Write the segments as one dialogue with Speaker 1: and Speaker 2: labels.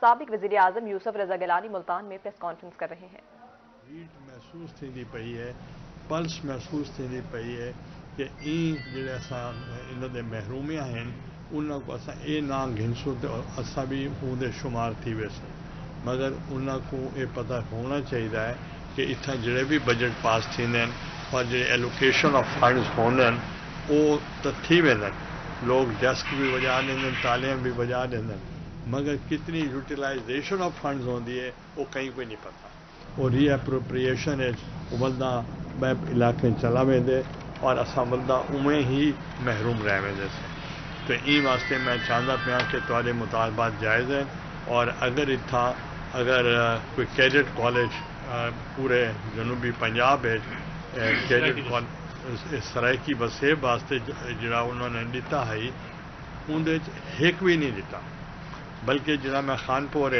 Speaker 1: साबिक वज़ीर-ए-आज़म यूसुफ रज़ा गिलानी मुल्तान में प्रेस कॉन्फ्रेंस कर रहे हैं।
Speaker 2: हीट महसूस थींदी पई है, पल्स महसूस थींदी पई है कि जिहड़े असां इन दे महरूमिया आहिनि उन को असां ना घिनसूं तो असां भी उहदे शुमार थी वैसे, मगर उन को ये पता होना चाहिए है कि इतना जिहड़े भी बजट पास थींदे और जिहड़े एलोकेशन ऑफ फंड्स होंदे वो तो थी वेंदे, लोग डेस्क भी वजा देंगे, तालियां भी वजा देंगे, मगर कितनी यूटिलाइजेशन ऑफ फंड्स होती है वो कहीं कोई नहीं पता। और रीअप्रोप्रिएशन है बंदा ॿ इलाके चला वेंदे और असां बंदा उमें ही महरूम रह वेंदे से। तो ई वास्ते मैं चाहता पाया कि तुहाडे मुतालबात जायज़ हैं और अगर इतना अगर कोई कैडेट कॉलेज पूरे जनूबी पंजाब है कैडेट कॉलेज सराइकी वसेब वास्ते जरा उन्होंने दिता है उनके एक भी नहीं दिता, बल्कि जरा मैं खानपुर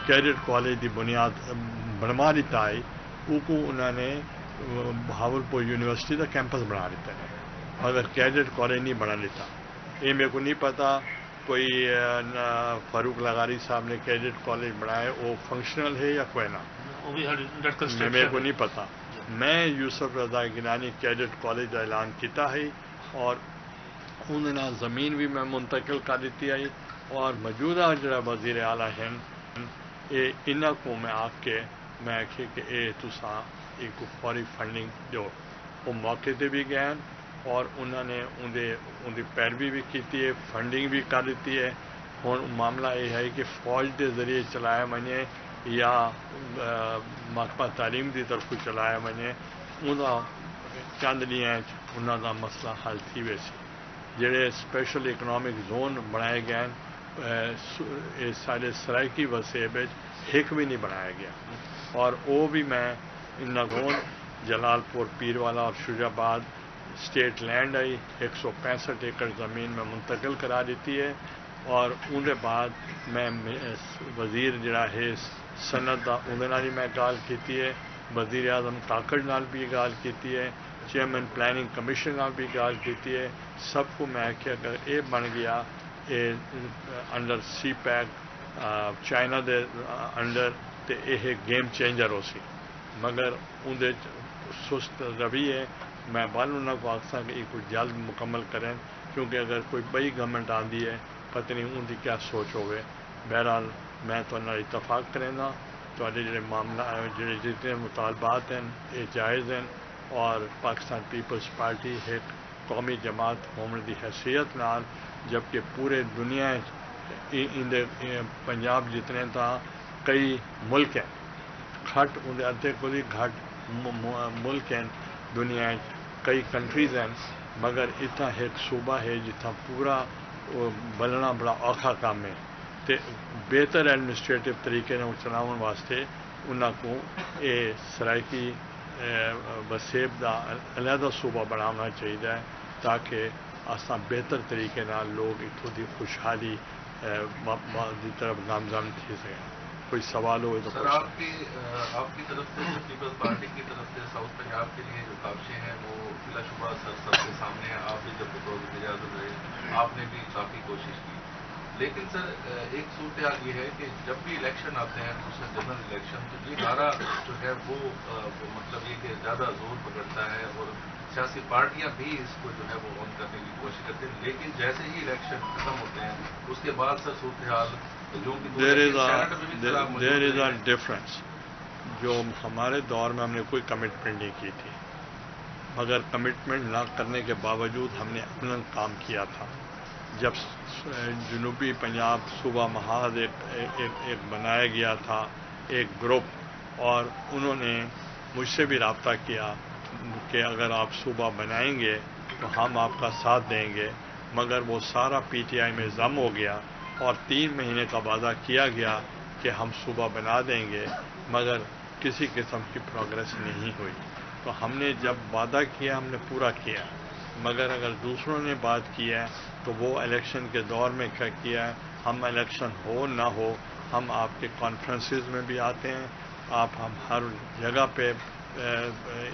Speaker 2: कैडेट कॉलेज की बुनियाद बनवा दिता है उनको उन्होंने बहावलपुर यूनिवर्सिटी का कैंपस बना दिता है, मगर कैडेट कॉलेज नहीं बना दिता। ये मेरे को नहीं पता कोई फारूक लगारी साहब ने कैडेट कॉलेज बनाया वो फंक्शनल है या कोई ना, मेरे को नहीं पता। मैं यूसुफ रज़ा गिलानी कैडेट कॉलेज का ऐलान किया है और उन्होंने ज़मीन भी मैं मुंतकिल कर दी है और मौजूदा जरा वज़ीर आला हैं इन को मैं आके मैं आखे कि ये तुसा एक फौरी फंडिंग दो, वो मौके पर भी गए और उन्होंने उनकी पैरवी भी की है, फंडिंग भी कर दी है। हुण मामला ये है कि फौज के जरिए चलाया वने या महकमा तालीम की तरफ चलाया वने, उनका चंद ॾींहं उनका मसला हल थी वैसे। जेड़े स्पेशल इकनॉमिक जोन बनाए गए साढ़े सराइकी वसेब एक भी नहीं बनाया गया और वो भी मैं इन जोन जलालपुर पीरवाला और शुजाबाद स्टेट लैंड आई 165 एकड़ ज़मीन में मुंतकिल करा दी है और उनके बाद मैं वज़ीर जरा है सनत का उन्हें मैं गाल की है, वज़ीर आज़म काकड़ नाल भी गाल की है, चेयरमैन प्लानिंग कमीशन नाल भी गाल की है। सबको मैं आख्या अगर ये बन गया ये अंडर सी पैक चाइना के अंडर तो यह गेम चेंजर हो सी, मगर उनके सुस्त रवैये मैं बल उन्होंने आखसा कि कुछ जल्द मुकम्मल करें, क्योंकि अगर कोई बई गवर्नमेंट आती है पता नहीं उनकी क्या सोच होवे। बहरहाल मैं तो इतफाक करेंदा थोड़े जो मामला जो जितने मुतालबात हैं ये जायज़ हैं और पाकिस्तान पीपल्स पार्टी एक कौमी जमात होने की हैसियत नाल, जबकि पूरे दुनिया इंदे पंजाब जितने था कई मुल्क हैं घट उनके अद्धे को भी घट मुल्क हैं दुनिया कई कंट्रीज हैं, मगर इतना एक सूबा है जितना पूरा बलना बड़ा औखा काम है तो बेहतर एडमिनिस्ट्रेटिव तरीके ने चलाने वास्ते उन्होंने ये सराइकी वसेब का अलहदा सूबा बनाना चाहिए ताकि असा बेहतर तरीके लोग इतों की खुशहाली की तरफ नामजद थी सकें। कोई सवाल हो तो
Speaker 3: सर आपकी तरफ से पीपल्स पार्टी की तरफ से साउथ पंजाब के लिए जो काविशें हैं वो बिलाशुबा सर सबके सामने हैं। आप भी जब वज़ीर-ए-आज़म रहे आपने भी काफ़ी कोशिश की, लेकिन सर एक सूरत हाल ये है कि जब भी इलेक्शन आते हैं दूसरा जनरल इलेक्शन तो ये नारा जो है वो मतलब ये कि ज़्यादा जोर पकड़ता है और सियासी पार्टियां भी इसको जो है वो ऑन करने की कोशिश करते हैं, लेकिन जैसे ही इलेक्शन खत्म होते हैं उसके बाद सर सूरत हाल
Speaker 2: देयर इज अ डिफरेंस। जो हमारे दौर में हमने कोई कमिटमेंट नहीं की थी, मगर कमिटमेंट ना करने के बावजूद हमने अपना काम किया था। जब जनूबी पंजाब सूबा महाज एक बनाया गया था एक ग्रुप, और उन्होंने मुझसे भी रब्ता किया कि अगर आप सूबा बनाएंगे तो हम आपका साथ देंगे, मगर वो सारा पीटीआई में जम हो गया और 3 महीने का वादा किया गया कि हम सूबा बना देंगे, मगर किसी किस्म की प्रोग्रेस नहीं हुई। तो हमने जब वादा किया हमने पूरा किया, मगर अगर दूसरों ने बात की है तो वो इलेक्शन के दौर में क्या किया है, हम इलेक्शन हो ना हो हम आपके कॉन्फ्रेंसेस में भी आते हैं, हम हर जगह पे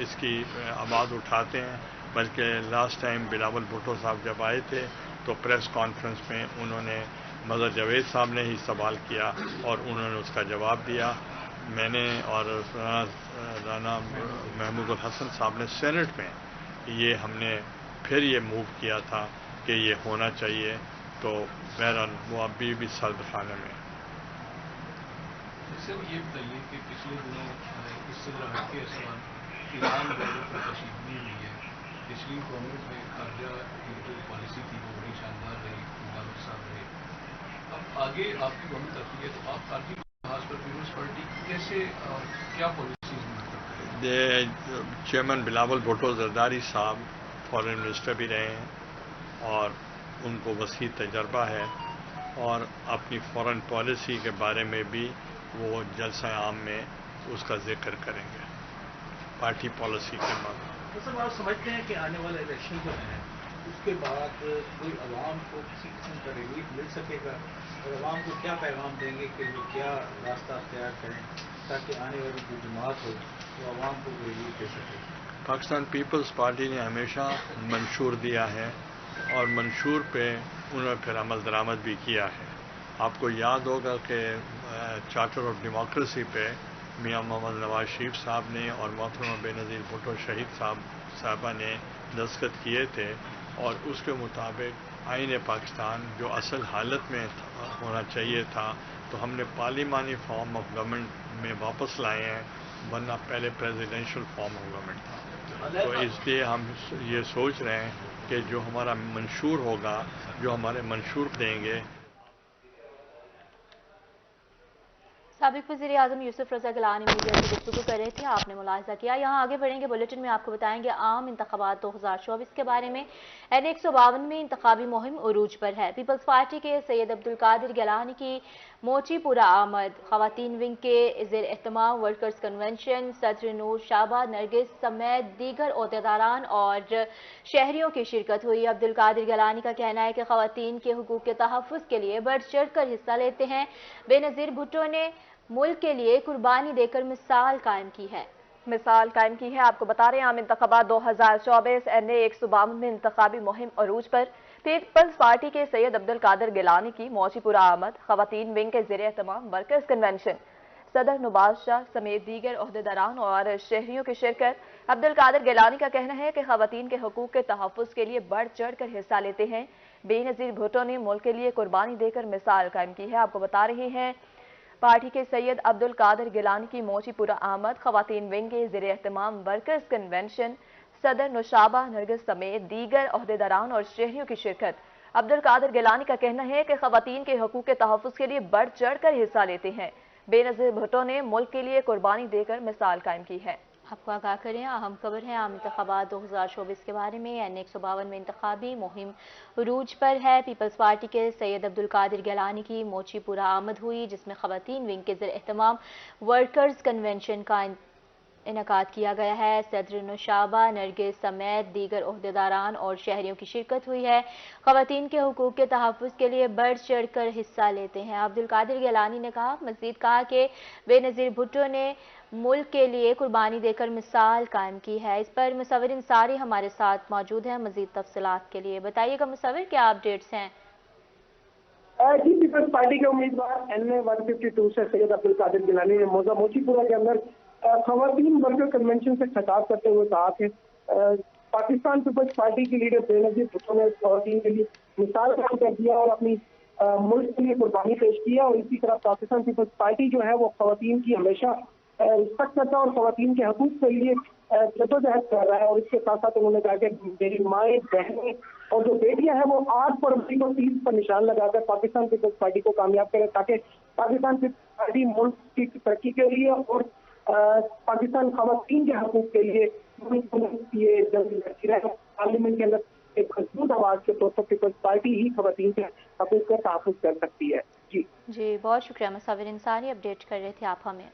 Speaker 2: इसकी आवाज़ उठाते हैं। बल्कि लास्ट टाइम बिलावल भुट्टो साहब जब आए थे तो प्रेस कॉन्फ्रेंस में उन्होंने मदर जावेद साहब ने ही सवाल किया और उन्होंने उसका जवाब दिया। मैंने और राना महमूद हसन साहब ने सेनेट में ये हमने फिर ये मूव किया था कि ये होना चाहिए, तो बहरहाल वो अभी भी सर्द खाने में।
Speaker 4: सर ये बताइए कि पिछले दिनों इससे हट के सवाल ईरान बॉर्डर पर कशीदगी हुई है। पिछली गवर्नमेंट में खारजा की जो पॉलिसी थी वो बड़ी शानदार रही, मुबारक साहब रहे। अब आगे आपकी गवर्नमेंट आती है तो आप खारजी लिहाज पर पीपल्स पार्टी कैसे और क्या पॉलिसीज
Speaker 2: चेयरमैन बिलावल भुट्टो जरदारी साहब फॉरेन मिनिस्टर भी रहे हैं और उनको वसी तजर्बा है और अपनी फॉरेन पॉलिसी के बारे में भी वो जलसा आम में उसका जिक्र करेंगे, पार्टी पॉलिसी के बाद।
Speaker 4: तो सर आप समझते हैं कि आने वाले इलेक्शन जो हैं उसके बाद कोई आवाम को किसी किस्म का रिलीफ मिल सकेगा और आवाम को क्या पैगाम देंगे कि वो क्या रास्ता तैयार करें ताकि आने वाली जो जमात हो वो आवाम को रिलीफ दे सके?
Speaker 2: पाकिस्तान पीपल्स पार्टी ने हमेशा मंशूर दिया है और मंशूर पे उन्होंने फिर अमल दरामद भी किया है। आपको याद होगा कि चार्टर ऑफ डेमोक्रेसी पे मियां मोहम्मद नवाज शरीफ साहब ने और मोहतरमा बेनज़ीर भुट्टो शहीद साहबा ने दस्तखत किए थे और उसके मुताबिक आईन पाकिस्तान जो असल हालत में होना चाहिए था तो हमने पार्लिमानी फॉर्म ऑफ गवर्नमेंट में वापस लाए हैं, वरना पहले प्रेसिडेंशियल फॉर्म ऑफ गवर्नमेंट था। तो इसलिए हम ये सोच रहे हैं कि जो हमारा मंशूर होगा, जो हमारे मंशूर देंगे।
Speaker 1: साबिक वज़ीर आज़म यूसुफ रज़ा गिलानी मीडिया से गुफ्तगू कर रहे थे, आपने मुलाहिज़ा किया। यहाँ आगे बढ़ेंगे, बुलेटिन में आपको बताएंगे आम इंतखाबात 2024 के बारे में। N152 में इंतखाबी मुहिम उरूज पर है। पीपल्स पार्टी के सैयद अब्दुल कादिर गिलानी की मोचीपुरा आमद, खवातीन विंग के ज़ेर एहतमाम वर्कर्स कन्वेंशन, सदर नूर शाबा नरगिस समेत दीगर ओहदेदारान और शहरियों की शिरकत हुई। अब्दुल कादिर गिलानी का कहना है कि खवातीन के हुकूक के तहफ़्फ़ुज़ के लिए बढ़ चढ़ कर हिस्सा लेते हैं। बेनज़ीर भुट्टो ने मुल्क के लिए कुर्बानी देकर मिसाल कायम की है। आपको बता रहे हैं आम इंतखाबात 2024 N152 में इंतखाबी मुहिम अरूज पर। पीपल्स पार्टी के सैयद अब्दुल कादिर गिलानी की मोचीपुरा आमद, खवातीन विंग के ज़ेर एहतमाम वर्कर्स कन्वेंशन, सदर नवाज शाह समेत दीगर ओहदेदारान और शहरियों की शिरकत। अब्दुल कादिर गिलानी का कहना है कि खवातीन के हुकूक के तहफ़्फ़ुज़ के लिए बढ़ चढ़ कर हिस्सा लेते हैं। बेनज़ीर भुट्टो ने मुल्क के लिए कुर्बानी देकर मिसाल कायम की है। आपको बता रहे हैं पार्टी के सैयद अब्दुल कादिर गिलानी की मोचीपुरा आमद, खवातीन विंग के ज़ेर एहतमाम वर्कर्स कन्वेंशन, सदर नुशाबा नरगिस समेत दीगर ओहदेदारान और शहरियों की शिरकत। अब्दुल कादिर गिलानी का कहना है कि खवातीन के हुकूक के तहफ़्फ़ुज़ के लिए बढ़ चढ़ कर हिस्सा लेते हैं। बेनज़ीर भुट्टो ने मुल्क के लिए कुर्बानी देकर मिसाल कायम की है। आपको आगाह करें, अहम खबर है आम इंतखाबात 2024 के बारे में। N152 में इंतखाबी मुहिम उरूज पर है। पीपल्स पार्टी के सैयद अब्दुल कादिर गिलानी की मोचीपुरा आमद हुई, जिसमें खवातीन विंग के ज़ेर एहतमाम वर्कर्स कन्वेंशन का इनेकाद किया गया है। सदर नुशाबा नरगिस समेत दीगर ओहदेदारान और शहरियों की शिरकत हुई है। खवातीन के हुकूक के तहफ़्फ़ुज़ के लिए बढ़ चढ़ कर हिस्सा लेते हैं। अब्दुल कादिर गिलानी ने मज़ीद कहा कि बेनज़ीर भुट्टो ने मुल्क के लिए कुर्बानी देकर मिसाल कायम की है। इस पर मुसव्विर इंसारी हमारे साथ मौजूद हैं मज़ीद तफसीलात के लिए। बताइएगा मुसव्विर, क्या अपडेट्स हैं?
Speaker 5: जी, पीपल्स पार्टी के उम्मीदवार N152 से सैयद अब्दुल कादिर गिलानी ने मोचीपुरा के अंदर खवातीन वर्कर कन्वेंशन से खिताब करते हुए कहा कि पाकिस्तान पीपल्स पार्टी की लीडर बेनज़ीर भुट्टो ने खवातीन के लिए मिसाल कायम कर दिया और अपनी मुल्क के लिए कुर्बानी पेश किया। और इसी तरह पाकिस्तान पीपल्स पार्टी जो है वो खवातीन की हमेशा रिस्पेक्ट करता है और खवातीन के हकूक के लिए जद्दोजहद कर रहा है। और इसके साथ साथ उन्होंने कहा कि मेरी माएँ, बहनें और जो बेटियां हैं वो 8 फरवरी को तीर पर निशान लगाकर पाकिस्तान पीपल्स पार्टी को कामयाब करें, ताकि पाकिस्तान पीपल्स पार्टी मुल्क की तरक्की के लिए और पाकिस्तान खवातीन के हकूक के लिए ये पार्लियामेंट के अंदर एक मजबूत आवाज के तौर पर पीपल्स पार्टी ही खवातीन के हकूक का तहफ़्फ़ुज़ कर सकती है। जी
Speaker 1: बहुत शुक्रिया मुसव्विर इंसारी, अपडेट कर रहे थे आप हमें।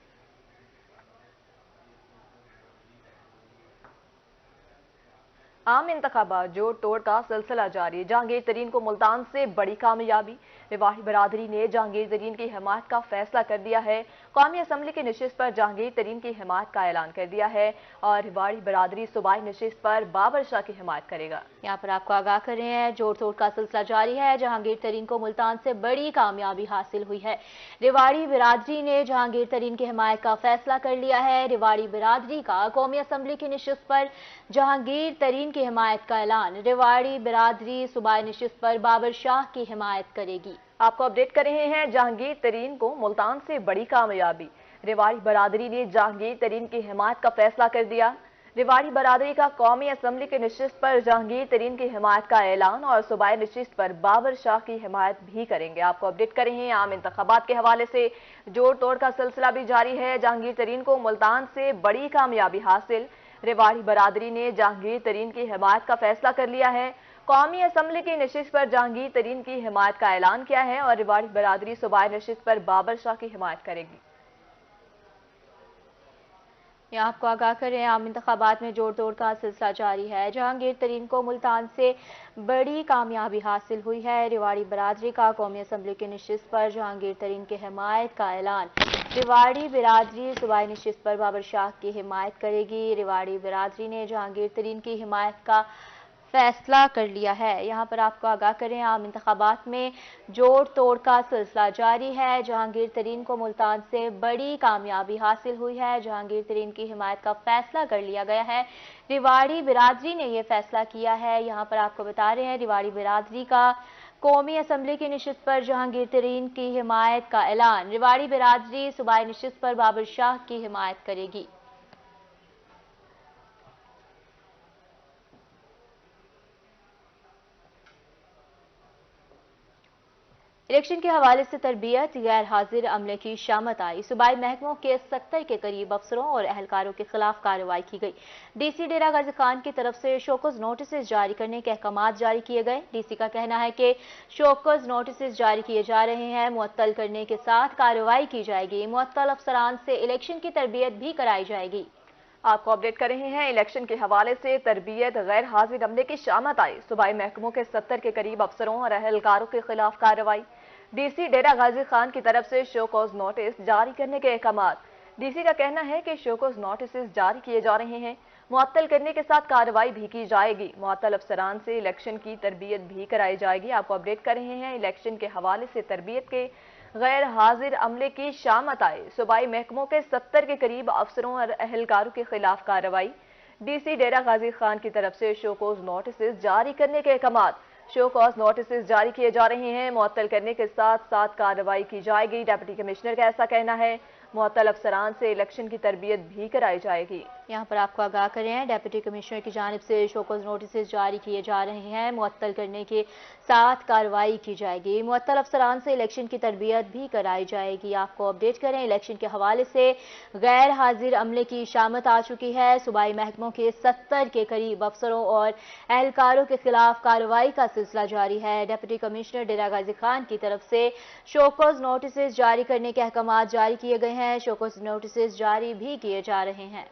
Speaker 6: आम इंतखाबात जोड़ तोड़ का सिलसिला जारी। जहांगीर तरीन को मुल्तान से बड़ी कामयाबी। रिवाड़ी बरादरी ने जहांगीर तरीन की हिमायत का फैसला कर दिया है। कौमी असम्बली की नशिस्त पर जहांगीर तरीन की हिमायत का ऐलान कर दिया है और रिवाड़ी बरादरी सूबाई नशिस्त पर बाबर शाह की हिमायत करेगा।
Speaker 1: यहाँ पर आपको आगाह कर रहे हैं, जोड़ तोड़ का सिलसिला जारी है। जहांगीर तरीन को मुल्तान से बड़ी कामयाबी हासिल हुई है। रिवाड़ी बिरादरी ने जहांगीर तरीन की हिमायत का फैसला कर लिया है। रिवाड़ी बिरादरी का कौमी असम्बली की नशिस्त पर जहांगीर तरीन की हिमायत का ऐलान। रिवाड़ी बिरादरी सूबाई नशिस्त पर बाबर शाह की हिमायत करेगी।
Speaker 6: आपको अपडेट कर रहे हैं, जहांगीर तरीन को मुल्तान से बड़ी कामयाबी। रिवाड़ी बरादरी ने जहांगीर तरीन की हिमायत का फैसला कर दिया। रिवाड़ी बरादरी का कौमी असम्बली के नशिस्त पर जहांगीर तरीन की हिमायत का ऐलान और सूबाई नशिस्त पर बाबर शाह की हिमायत भी करेंगे। आपको अपडेट कर रहे हैं, आम इंतखाबात के हवाले से जोड़ तोड़ का सिलसिला भी जारी है। जहांगीर तरीन को मुल्तान से बड़ी कामयाबी हासिल। रिवाड़ी बरादरी ने जहांगीर तरीन की हिमायत का फैसला कर लिया है। कौमी असम्बली की नशिस्त पर जहांगीर तरीन की हिमायत का ऐलान किया है और रिवाड़ी बरादरी सूबाई नशिस्त पर बाबर शाह की हिमायत करेगी।
Speaker 1: यहाँ आपको आगाह करें, आम इंतखाबात में जोड़ तोड़ का सिलसिला जारी है। जहांगीर तरीन को मुल्तान से बड़ी कामयाबी हासिल हुई है। रिवाड़ी बरादरी का कौमी असम्बली की नशिस्त पर जहांगीर तरीन की हिमायत का ऐलान। रिवाड़ी बिरादरी सूबाई नशिस्त पर बाबर शाह की हिमायत करेगी। रिवाड़ी बिरादरी ने जहांगीर तरीन की हिमायत का फैसला कर लिया है। यहाँ पर आपको आगाह करें, आम इंतखाबात में जोड़ तोड़ का सिलसिला जारी है। जहांगीर तरीन को मुल्तान से बड़ी कामयाबी हासिल हुई है। जहांगीर तरीन की हिमायत का फैसला कर लिया गया है। रिवाड़ी बिरादरी ने यह फैसला किया है। यहाँ पर आपको बता रहे हैं, रिवाड़ी बिरादरी का कौमी असम्बली की नशिस्त पर जहांगीर तरीन की हिमायत का ऐलान। रिवाड़ी बिरादरी सूबाई नशिस्त पर बाबर शाह की हिमायत करेगी। इलेक्शन के हवाले से तरबियत, गैर हाजिर अमले की शामत आई। सूबाई महकमों के 70 के करीब अफसरों और अहलकारों के खिलाफ कार्रवाई की गई। डीसी डेरा गाजी खान की तरफ से शोकॉज नोटिस जारी करने के अहकाम जारी किए गए। डीसी का कहना है कि शोकॉज नोटिस जारी किए जा रहे हैं, मुअत्तल करने के साथ कार्रवाई की जाएगी। मुअत्तल अफसरान से इलेक्शन की तरबियत भी कराई जाएगी।
Speaker 6: आपको अपडेट कर रहे हैं, इलेक्शन के हवाले से तरबियत, गैर हाजिर अमले की शामत आई। सूबाई महकमों के 70 के करीब अफसरों और अहलकारों के खिलाफ कार्रवाई। डीसी डेरा गाजी खान की तरफ से शोकॉज नोटिस जारी करने के अहकाम। डीसी का कहना है कि शोकॉज नोटिस जारी किए जा रहे हैं, मुअत्तल करने के साथ कार्रवाई भी की जाएगी। मुअत्तल अफसरान से इलेक्शन की तरबियत भी कराई जाएगी। आपको अपडेट कर रहे हैं, इलेक्शन के हवाले से तरबियत के गैर हाजिर अमले की शामत आए। सूबाई महकमों के 70 के करीब अफसरों और अहलकारों के खिलाफ कार्रवाई। डीसी डेरा गाजी खान की तरफ से शोकॉज नोटिस जारी करने के अहकाम। शोकॉज नोटिस जारी किए जा रहे हैं, मुअत्तल करने के साथ साथ कार्रवाई की जाएगी। डिप्टी कमिश्नर का ऐसा कहना है। मुअत्तल अफसरान से इलेक्शन की तरबियत भी कराई जाएगी।
Speaker 1: यहाँ पर आपको आगाह करें, डिप्टी कमिश्नर की जानिब से शोकॉज नोटिस जारी किए जा रहे हैं, मुअत्तल करने के साथ कार्रवाई की जाएगी। मुअत्तल अफसरान से इलेक्शन की तरबियत भी कराई जाएगी। आपको अपडेट करें, इलेक्शन के हवाले से गैर हाजिर अमले की शामत आ चुकी है। सूबाई महकमों के 70 के करीब अफसरों और एहलकारों के खिलाफ कार्रवाई का सिलसिला जारी है। डिप्टी कमिश्नर डेरा गाजी खान की तरफ से शोकॉज नोटिस जारी करने के अहकाम जारी किए गए हैं। शोकॉज नोटिस जारी भी किए जा रहे हैं।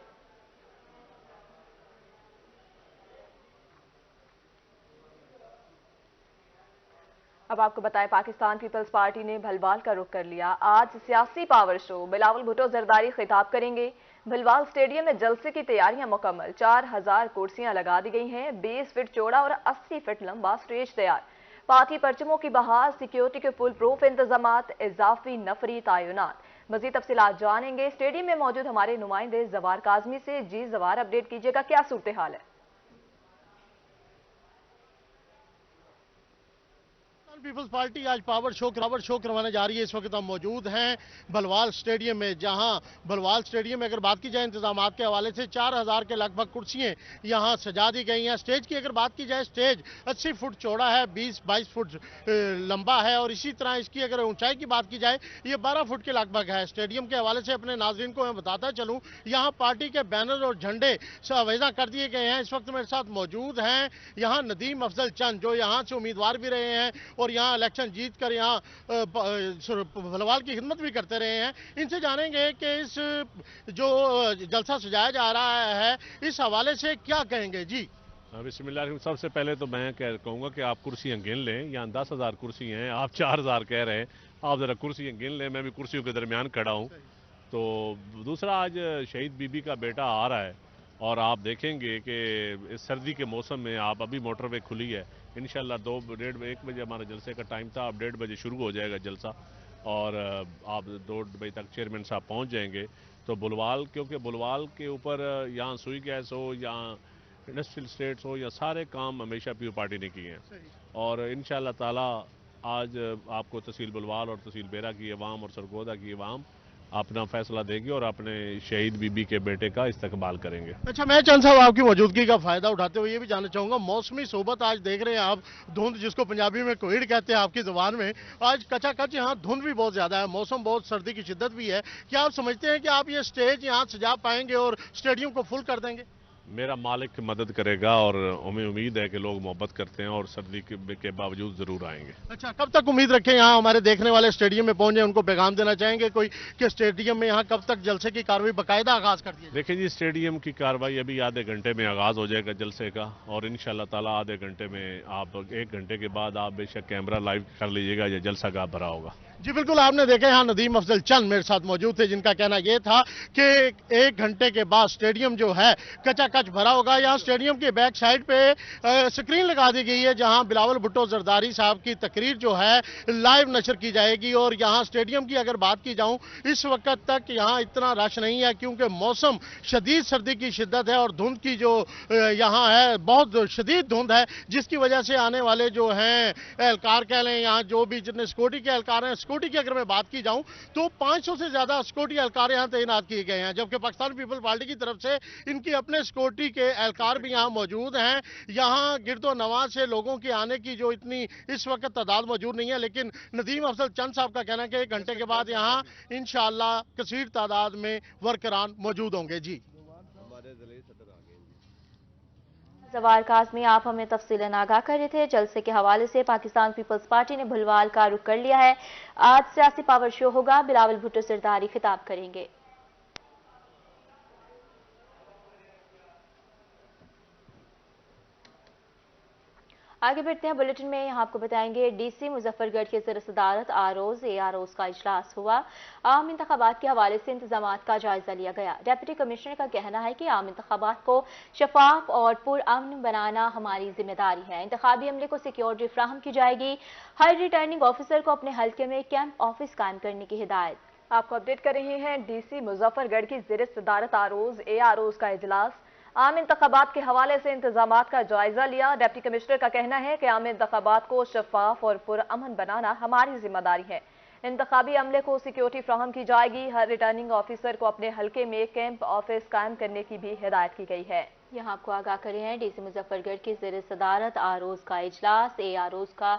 Speaker 6: अब आपको बताएं, पाकिस्तान पीपल्स पार्टी ने भलवाल का रुख कर लिया। आज सियासी पावर शो, बिलावल भुट्टो जरदारी खिताब करेंगे। भलवाल स्टेडियम में जलसे की तैयारियां मुकम्मल। 4000 कुर्सियां लगा दी गई हैं। 20 फीट चौड़ा और 80 फीट लंबा स्टेज तैयार। पार्टी परचमों की बहार, सिक्योरिटी के फुल प्रूफ इंतजामात, इजाफी नफरी तयनात। मजीद तफसीलात जानेंगे स्टेडियम में मौजूद हमारे नुमाइंदे जवार काजमी से। जी जवार, अपडेट कीजिएगा, क्या सूरत हाल है?
Speaker 7: पीपल्स पार्टी आज पावर शो करवाने जा रही है। इस वक्त हम मौजूद हैं भलवाल स्टेडियम में, जहां भलवाल स्टेडियम में अगर बात की जाए इंतजामात के हवाले से 4000 के लगभग कुर्सियां यहां सजा दी गई हैं। स्टेज की अगर बात की जाए, स्टेज 80 फुट चौड़ा है, 20-22 फुट लंबा है और इसी तरह इसकी अगर ऊंचाई की बात की जाए, ये 12 फुट के लगभग है। स्टेडियम के हवाले से अपने नाजरीन को मैं बताता चलूँ, यहाँ पार्टी के बैनर और झंडे अवेजा कर दिए गए हैं। इस वक्त मेरे साथ मौजूद हैं यहाँ नदीम अफजल चंद, जो यहाँ से उम्मीदवार भी रहे हैं और यहाँ इलेक्शन जीत कर यहाँ भलवाल की खिदमत भी करते रहे हैं। इनसे जानेंगे कि इस जो जलसा सजाया जा रहा है, इस हवाले से क्या कहेंगे। जी
Speaker 8: बिस्मिल्लाह। सबसे पहले तो मैं कहूँगा कि आप कुर्सियाँ गिन लें। यहाँ 10,000 कुर्सी हैं, आप 4,000 कह रहे हैं। आप ज़रा कुर्सियाँ गिन लें, मैं भी कुर्सियों के दरमियान खड़ा हूँ। तो दूसरा, आज शहीद बीबी का बेटा आ रहा है और आप देखेंगे कि इस सर्दी के मौसम में आप अभी मोटरवे खुली है, इंशाल्लाह 1 बजे हमारे जलसे का टाइम था, अब 1:30 बजे शुरू हो जाएगा जलसा और आप 2 बजे तक चेयरमैन साहब पहुँच जाएंगे। तो बुलवाल, क्योंकि बुलवाल के ऊपर यहाँ सुई गैस हो, यहाँ इंडस्ट्रियल स्टेट्स हो, या सारे काम हमेशा पीओ पार्टी ने किए हैं और इंशाल्लाह ताला आज आपको तहसील बुलवाल और तहसील बेरा की अवाम और सरगोदा की अवाम अपना फैसला देगी और अपने शहीद बीबी के बेटे का इस्तकबाल करेंगे।
Speaker 7: अच्छा, मैं चंद साहब आपकी मौजूदगी का फायदा उठाते हुए ये भी जानना चाहूंगा, मौसमी सोबत आज देख रहे हैं आप, धुंध जिसको पंजाबी में कोहिड़ कहते हैं आपकी जुबान में, आज कचाकच यहाँ धुंध भी बहुत ज्यादा है, मौसम बहुत सर्दी की शिद्दत भी है। क्या आप समझते हैं कि आप ये स्टेज यहाँ सजा पाएंगे और स्टेडियम को फुल कर देंगे?
Speaker 8: मेरा मालिक मदद करेगा और हमें उम्मीद है कि लोग मोहब्बत करते हैं और सर्दी के बावजूद जरूर आएंगे।
Speaker 7: अच्छा, कब तक उम्मीद रखें यहाँ हमारे देखने वाले स्टेडियम में पहुंचे, उनको पैगाम देना चाहेंगे कोई कि स्टेडियम में यहाँ कब तक जलसे की कार्रवाई बाकायदा आगाज कर दी?
Speaker 8: देखिए जी, स्टेडियम की कार्रवाई अभी आधे घंटे में आगाज हो जाएगा जलसे का और इंशाल्लाह ताला आधे घंटे में आप 1 घंटे के बाद आप बेशक कैमरा लाइव कर लीजिएगा, ये जलसा कहाँ भरा होगा।
Speaker 7: जी बिल्कुल, आपने देखा यहाँ नदीम अफजल चंद मेरे साथ मौजूद थे, जिनका कहना यह था कि 1 घंटे के बाद स्टेडियम जो है कचाकच भरा होगा। यहाँ स्टेडियम की बैक साइड पे स्क्रीन लगा दी गई है जहाँ बिलावल भुट्टो जरदारी साहब की तकरीर जो है लाइव नशर की जाएगी। और यहाँ स्टेडियम की अगर बात की जाऊँ, इस वक्त तक यहाँ इतना रश नहीं है क्योंकि मौसम शदीद सर्दी की शिद्दत है और धुंध की जो यहाँ है बहुत शदीद धुंध है, जिसकी वजह से आने वाले जो हैं एहलकार कह लें, यहाँ जो भी जितने सिक्योरिटी के एहलकार हैं, सिक्योरिटी की अगर मैं बात की जाऊं तो 500 से ज्यादा सिक्योरिटी एहलकार यहां तैनात किए गए हैं, जबकि पाकिस्तान पीपल पार्टी की तरफ से इनकी अपने सिक्योरिटी के एहलकार भी यहां मौजूद हैं। यहां गिरदो नवाज से लोगों की आने की जो इतनी इस वक्त तादाद मौजूद नहीं है, लेकिन नदीम अफजल चंद साहब का कहना है कि 1 घंटे के बाद यहां इंशाअल्लाह कसीर तादाद में वर्करान मौजूद होंगे। जी
Speaker 1: जवार काज़मी, आप हमें तफसीलन आगाह कर रहे थे। जलसे के हवाले से पाकिस्तान पीपल्स पार्टी ने भुलवाल का रुख कर लिया है। आज सियासी पावर शो होगा, बिलावल भुट्टो सरदारी खिताब करेंगे। आगे बढ़ते हैं बुलेटिन में। यहाँ आपको बताएंगे डीसी मुजफ्फरगढ़ के ज़र सदारत आरओज़ एआरओज़ का इजलास हुआ। आम इंतखाबात के हवाले से इंतजामात का जायजा लिया गया। डिप्टी कमिश्नर का कहना है कि आम इंतखाबात को शफाफ और पुरअमन बनाना हमारी जिम्मेदारी है। इंतखाबी अमले को सिक्योरिटी फ्राहम की जाएगी। हर रिटर्निंग ऑफिसर को अपने हल्के में कैंप ऑफिस कायम करने की हिदायत।
Speaker 6: आपको अपडेट कर रहे हैं डीसी मुजफ्फरगढ़ की ज़र सदारत आरओज़ एआरओज़ का इजलास। आम इंतखाबात के हवाले से इंतजामात का जायजा लिया। डिप्टी कमिश्नर का कहना है कि आम इंतखाबात को शफाफ और पुरअमन बनाना हमारी जिम्मेदारी है। इंतखाबी अमले को सिक्योरिटी फ्राहम की जाएगी। हर रिटर्निंग ऑफिसर को अपने हल्के में कैंप ऑफिस कायम करने की भी हिदायत की गई है।
Speaker 1: यहाँ आपको आगाह करे हैं डीसी मुजफ्फरगढ़ की ज़र सदारत आरओज़ का इजलास एआरओज़ का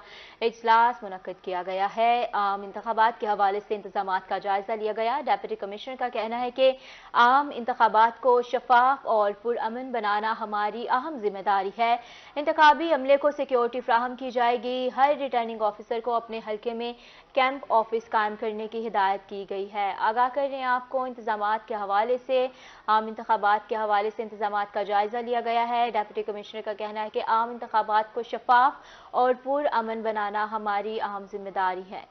Speaker 1: इजलास मुनक्किद किया गया है। आम इंतखाबात के हवाले से इंतजामात का जायजा लिया गया। डिप्टी कमिश्नर का कहना है कि आम इंतखाबात को शफाफ और पुरअमन बनाना हमारी अहम जिम्मेदारी है। इंतखाबी अमले को सिक्योरिटी फ्राहम की जाएगी। हर रिटर्निंग ऑफिसर को अपने हल्के में कैंप ऑफिस कायम करने की हिदायत की गई है। आगाह कर रहे हैं आपको इंतजामात के हवाले से, आम इंतखाबात के हवाले से इंतजामात का जायजा लिया गया है। डिप्टी कमिश्नर का कहना है कि आम इंतखाबात को शफाफ और पुरअमन बनाना हमारी अहम जिम्मेदारी है।